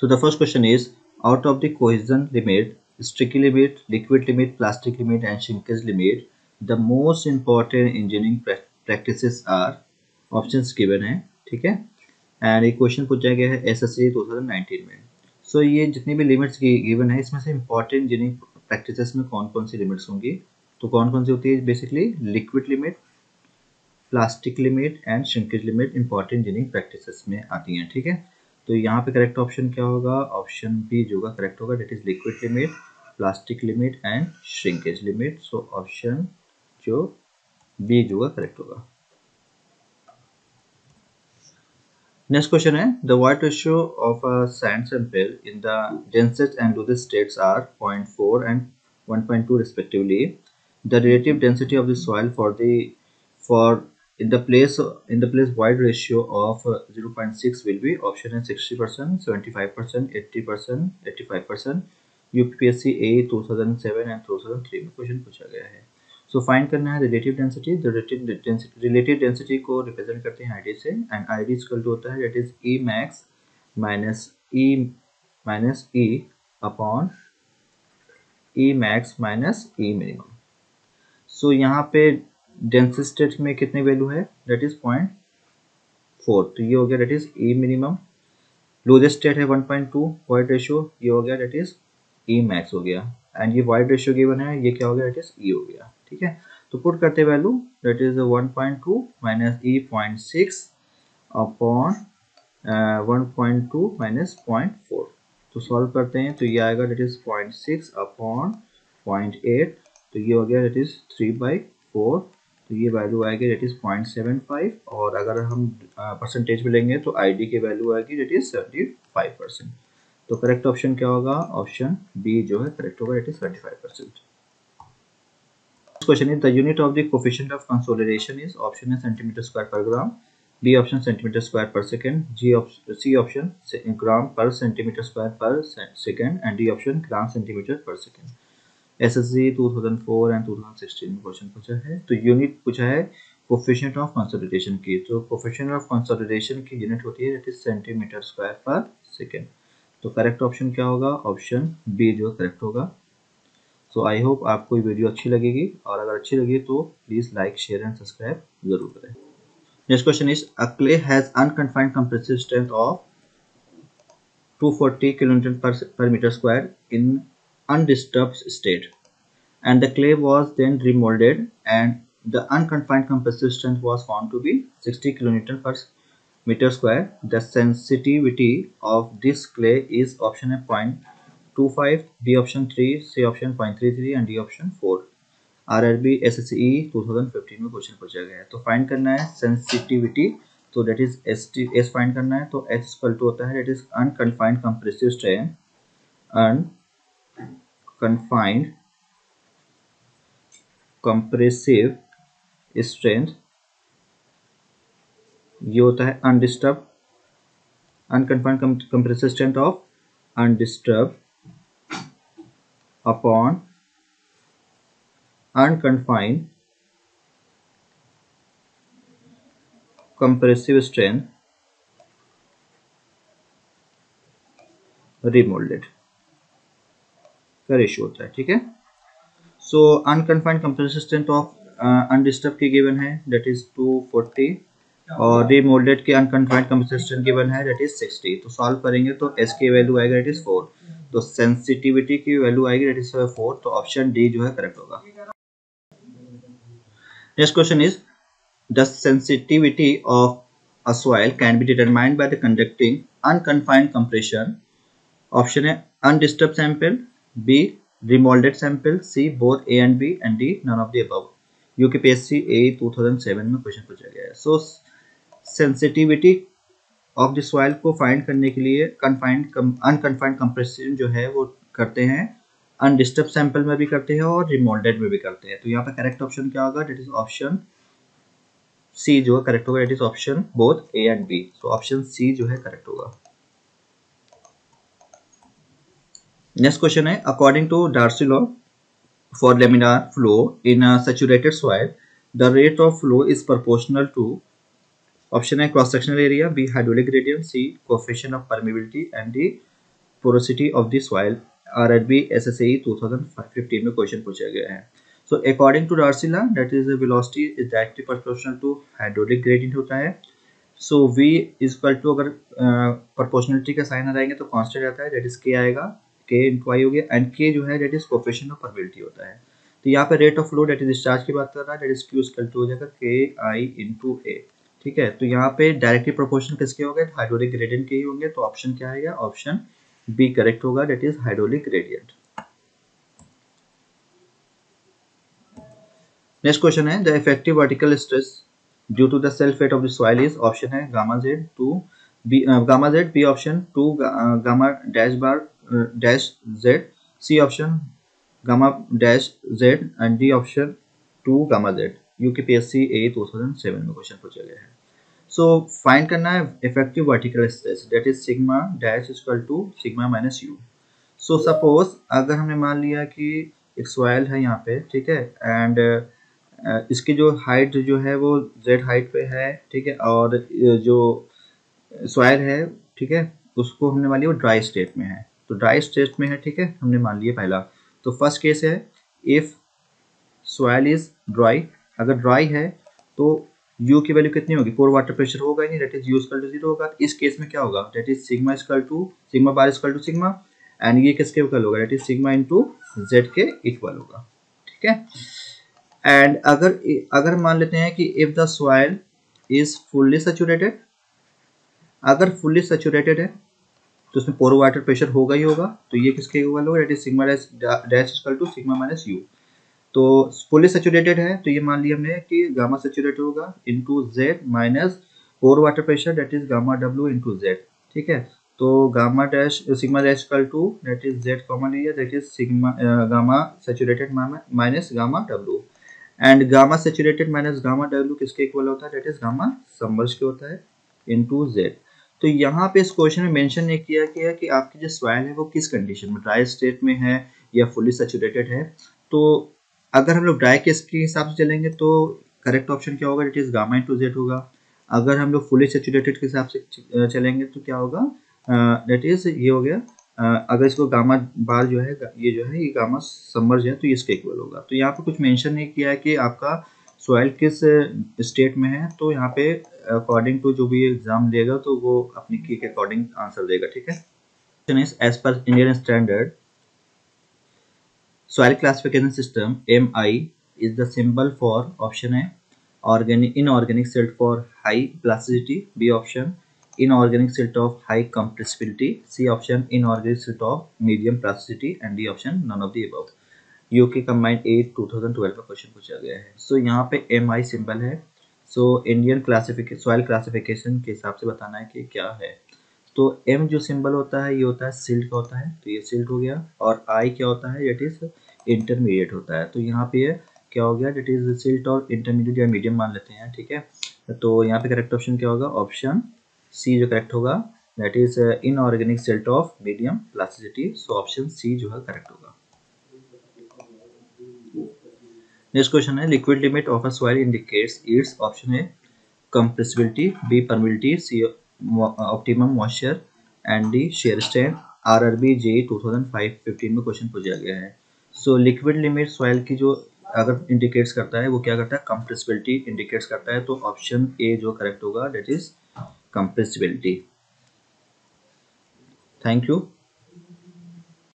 So the first question is, out of the cohesion limit, sticky limit, liquid limit, plastic limit and shrinkage limit, the most important engineering practices are, options given है, ठीक है, and एक question पूछा गया है SSC 2019 में। सो ये जितनी भी लिमिट्स गिवन है इसमें से इंपॉर्टेंट इंजीनियरिंग प्रैक्टिसेस में कौन कौन सी लिमिट्स होंगी, तो कौन कौन सी होती है basically, liquid limit, plastic limit and shrinkage limit important engineering practices में आती हैं, ठीक है। तो यहाँ पे करेक्ट ऑप्शन क्या होगा, ऑप्शन बी जो होगा करेक्ट होगा, that is liquid limit, plastic limit and shrinkage limit. So option जो बी जो होगा करेक्ट होगा। नेक्स्ट क्वेश्चन है, the void ratio of a sand sample in the densest and loosest states are 0.4 and 1.2 respectively. The relative density of the soil for in the place wide ratio of 0.6 will be, option is 60%, 75%, 80%, 85%। UPPSC A 2007 and 2003 में question पूछा गया है। सो find करना है relative density. Relative density को represent करते हैं ID से, एंड आईडी इक्वल टू होता है that is E max minus E upon E max minus E minimum. So यहाँ पे डेंसिटी स्टेट में कितने वैल्यू है, दैट इज 0.4, तो ये हो गया that is E minimum. Loosest state है 1.2 वाइड रेशियो, ये हो गया दैट इज ई मैक्स हो गया, एंड ये वाइड रेशियो गिवन है, ये क्या हो गया दैट इज ई हो गया, ठीक है। तो पुट करते value that is 1.2 minus E 0.6 upon 1.2 minus 0.4, तो सॉल्व करते हैं तो ये आएगा दैट इज 0.6 अपॉन 0.8, तो ये हो गया दैट इज 3/4, तो ये वैल्यू आएगी दैट इज 0.75, और अगर हम परसेंटेज में लेंगे तो आईडी की वैल्यू आएगी दैट इज 75%। तो करेक्ट ऑप्शन क्या होगा, ऑप्शन बी जो है करेक्ट होगा, that is 75%। Question is the unit of the coefficient of consolidation is, option है सेंटीमीटर स्क्वायर पर ग्राम, बी ऑप्शन सेंटीमीटर स्क्वायर पर सेकंड, सी ऑप्शन ग्राम पर सेंटीमीटर स्क्वायर पर second and D option gram centimetre पर second. SSC 2004 and 2016 में question पूछा है। तो यूनिट पूछा है कोएफिशिएंट ऑफ कंसोलिडेशन की, तो कोएफिशिएंट ऑफ कंसोलिडेशन की यूनिट होती है दैट इज सेंटीमीटर स्क्वायर पर सेकंड। तो करेक्ट ऑप्शन क्या होगा, ऑप्शन बी जो करेक्ट होगा। सो आई होप आपको ये वीडियो अच्छी लगेगी, और अगर अच्छी लगी तो please like share and subscribe जरूर करें। Next question is, a clay has unconfined compressive strength of 240 kilonewton per meter square in undisturbed state, and the clay was then remolded and the unconfined compressive strength was found to be 60 kilonewton per meter square. The sensitivity of this clay is option A 0.25, B option 3, C option 0.33 and D option 4। RRB SSC 2015 में question पूछा गया है। तो find करना है sensitivity, तो that is S find करना है, तो एस इक्वल टू होता है that is unconfined compressive strength, unconfined compressive strength, ये होता है undisturb, unconfined compressive strength of undisturb upon unconfined compressive strength remoulded का रेशियो होता है, ठीक है। So unconfined compressive strength of undisturb की गिवन है दैट इज 240, और रिमोल्डेड के अनकन्फाइंड कंप्रेसिव स्ट्रेंथ गिवन है दैट इज 60। तो सॉल्व करेंगे तो एस की वैल्यू आएगा दैट इज 4, तो सेंसिटिविटी की वैल्यू आएगी दैट इज 4, तो ऑप्शन डी जो है करेक्ट होगा। Next question is, the sensitivity of a soil can be determined by the conducting unconfined compression, option A undisturbed sample, B remolded sample, C both A and B and D none of the above। UPPSC A 2007 में question पूछा गया है। So sensitivity of the soil को find करने के लिए unconfined compression जो है वो करते हैं, अनडिस्टर्ब सैंपल में भी करते हैं और रिमोल्डेड में भी करते हैं। तो यहाँ पे करेक्ट ऑप्शन क्या होगा, दैट इज ऑप्शन सी जो है करेक्ट होगा, it is option both A and B. तो ऑप्शन सी जो है करेक्ट होगा। नेक्स्ट क्वेश्चन है, according to Darcy law for laminar flow in a saturated soil the rate of flow is proportional to, option है cross sectional area, B hydraulic gradient, C coefficient of permeability and D porosity of the soil, RRB SSAE 2015 में question पूछा गया है। So according to Darcy law that is velocity is directly proportional to hydraulic gradient होता है। So V equal to, अगर proportionality का sign आ जाएंगे तो कांस्टेंट रहता है, दैट इज K आएगा, K इंटू आई हो गया, एंड K जो है that is coefficient of permeability होता है। तो यहाँ पे rate of flow that is discharge की बात कर रहा है, that is Q equal to हो जाएगा KI इंटू A। ठीक है, तो यहाँ पे डायरेक्टली प्रोपोर्शनल किसके हो गए, हाइड्रोलिक ग्रेडियंट के ही होंगे, तो ऑप्शन क्या आएगा, ऑप्शन बी करेक्ट होगा, that is hydraulic gradient. Next question है, the effective vertical stress due to the self weight of the soil is, option है gamma Z 2 B, gamma Z B option 2 gamma dash bar dash Z, C option gamma dash Z, and D option 2 gamma Z. UKPSC A 2007 में question पूछा गया है। सो find करना है effective vertical stress, that is sigma dash equal to sigma minus U. So suppose अगर हमने मान लिया कि एक सॉइल है यहाँ पे, ठीक है, एंड इसकी जो हाइट जो है वो जेड हाइट पे है, ठीक है, और जो सॉइल है, ठीक है, उसको हमने मान लिया वो ड्राई स्टेट में है, तो ड्राई स्टेट में है, ठीक है, हमने मान लिया पहला। तो फर्स्ट केस है इफ सॉइल इज ड्राई, अगर ड्राई है तो यू की वैल्यू कितनी होगी, पोर वाटर प्रेशर होगा ही नहीं, that is U equal to 0 होगा। इस केस में क्या होगा, that is sigma equal to sigma bar equal to sigma, and ये किसके इक्वल होगा, that is sigma into Z के इक्वल होगा। ठीक है, एंड अगर मान लेते हैं कि if the soil is fully saturated, अगर फुल्ली सैचुरेटेड है तो उसमें पोर वाटर प्रेशर होगा ही होगा, तो ये किसके इक्वल होगा, that is sigma dash equal to sigma minus U. तो फुली सैचुरेटेड है तो ये मान लिया हमने कि गामा सैचुरेटेड होगा into Z minus pore water pressure, that is gamma W into Z. ठीक है, तो gamma dash sigma dash equal to that is Z common लिया, that is sigma gamma saturated minus gamma W, and gamma saturated minus gamma W किसके equal होता है, that is gamma submerge के होता है इनटू जेड। तो यहाँ पे इस क्वेश्चन में मेंशन नहीं किया गया कि आपकी जो सॉइल है वो किस कंडीशन में, ड्राई स्टेट में है या फुली सैचुरेटेड है। तो अगर हम लोग ड्राई केस के हिसाब से चलेंगे तो करेक्ट ऑप्शन क्या होगा, that is gamma into Z होगा। अगर हम लोग फुली सैचुरेटेड के हिसाब से चलेंगे तो क्या होगा, दैट इज ये हो गया, अगर इसको गामा बार जो है ये गामा सबमर्ज है तो ये इसके इक्वल होगा। तो यहाँ पे कुछ मेंशन नहीं किया है कि आपका सॉइल किस स्टेट में है, तो यहाँ पे अकॉर्डिंग टू जो भी एग्जाम देगा तो वो अपनी की के अकॉर्डिंग आंसर देगा। ठीक है, as per Indian standard soil classification system MI is the symbol for option A inorganic silt for high plasticity, B option inorganic silt of high compressibility, C option inorganic silt of medium plasticity, and D option none of the above। UK combined 8 2012 का question पूछा गया है। सो यहाँ पे MI symbol है, so Indian classification soil classification के हिसाब से बताना है कि क्या है। तो M जो सिंबल होता है ये होता है सिल्ट का होता है, तो ये सिल्ट हो गया, और I क्या होता है, इट इज इंटरमीडिएट होता है, तो यहाँ पे क्या हो गया, इट इज सिल्ट और इंटरमीडिएट या मीडियम मान लेते हैं। ठीक है, तो यहाँ पे करेक्ट ऑप्शन क्या होगा, ऑप्शन सी जो करेक्ट होगा, that is inorganic silt of medium plasticity. So option C जो है करेक्ट होगा। नेक्स्ट क्वेश्चन है, liquid limit of a soil indicates its, option है compressibility, B permeability, C optimum moisture, and D shear strength। RRB JEE 2005-15 में question पूछा गया है। So liquid limit soil की जो अगर इंडिकेट्स करता है वो क्या करता है, कंप्रेसिबिलिटी इंडिकेट्स करता है, तो ऑप्शन ए जो करेक्ट होगा that is compressibility. Thank you.